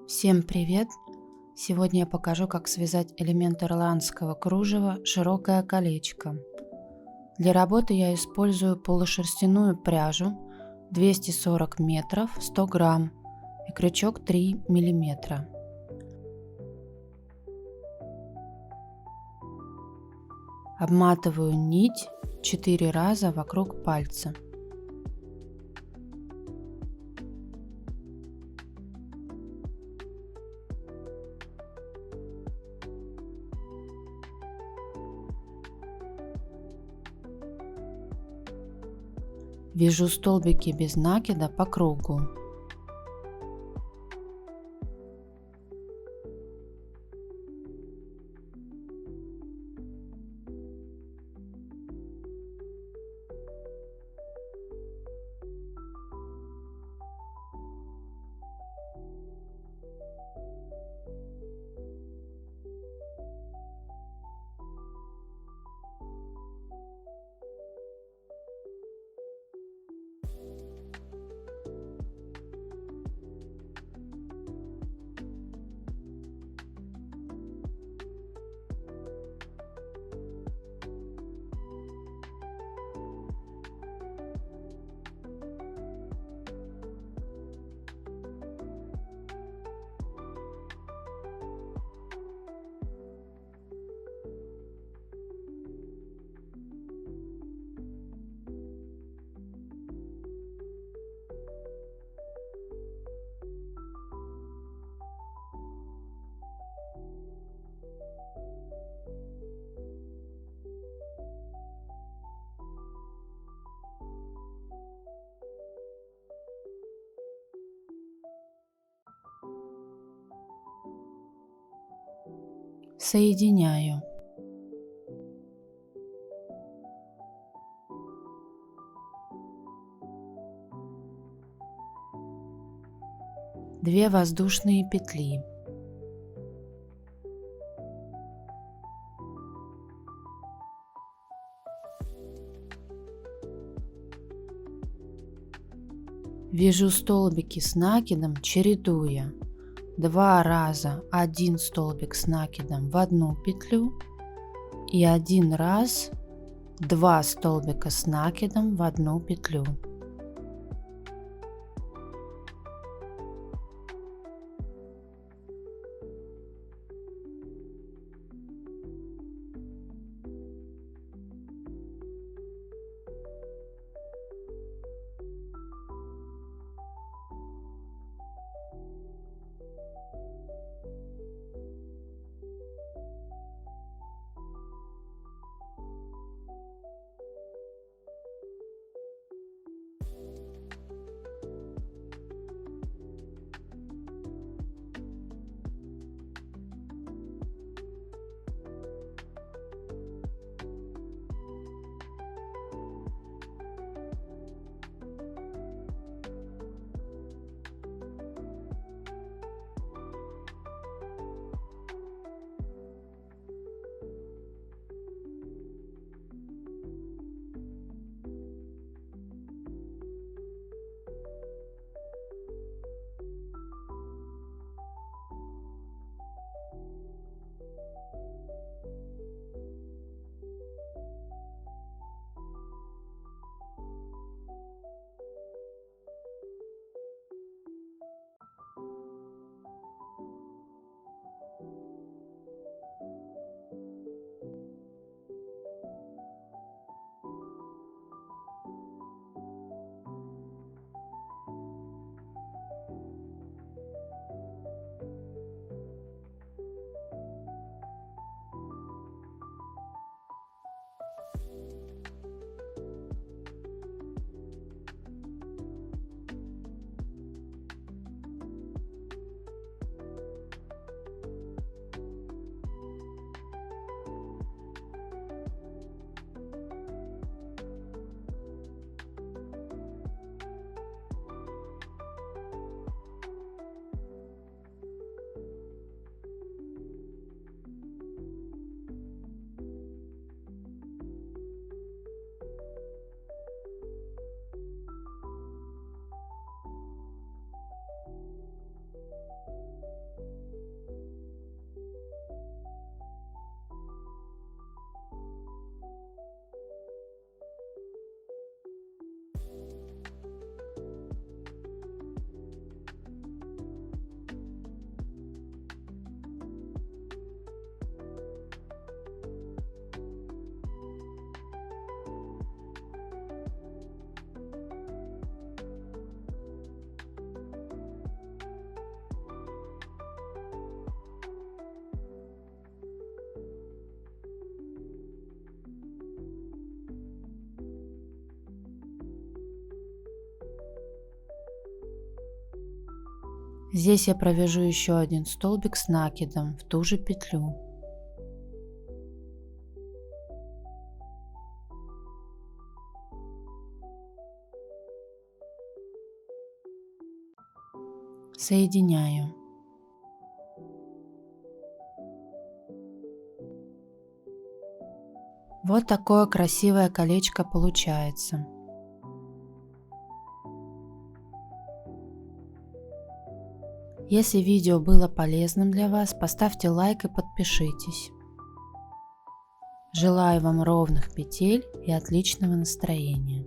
Всем привет! Сегодня я покажу, как связать элемент ирландского кружева «Широкое колечко». Для работы я использую полушерстяную пряжу 240 метров 100 грамм и крючок 3 миллиметра. Обматываю нить 4 раза вокруг пальца. Вяжу столбики без накида по кругу. Соединяю. Две воздушные петли. Вяжу столбики с накидом, чередуя 2 раза 1 столбик с накидом в одну петлю и 1 раз 2 столбика с накидом в одну петлю. Здесь я провяжу еще один столбик с накидом в ту же петлю. Соединяю. Вот такое красивое колечко получается. Если видео было полезным для вас, поставьте лайк и подпишитесь. Желаю вам ровных петель и отличного настроения.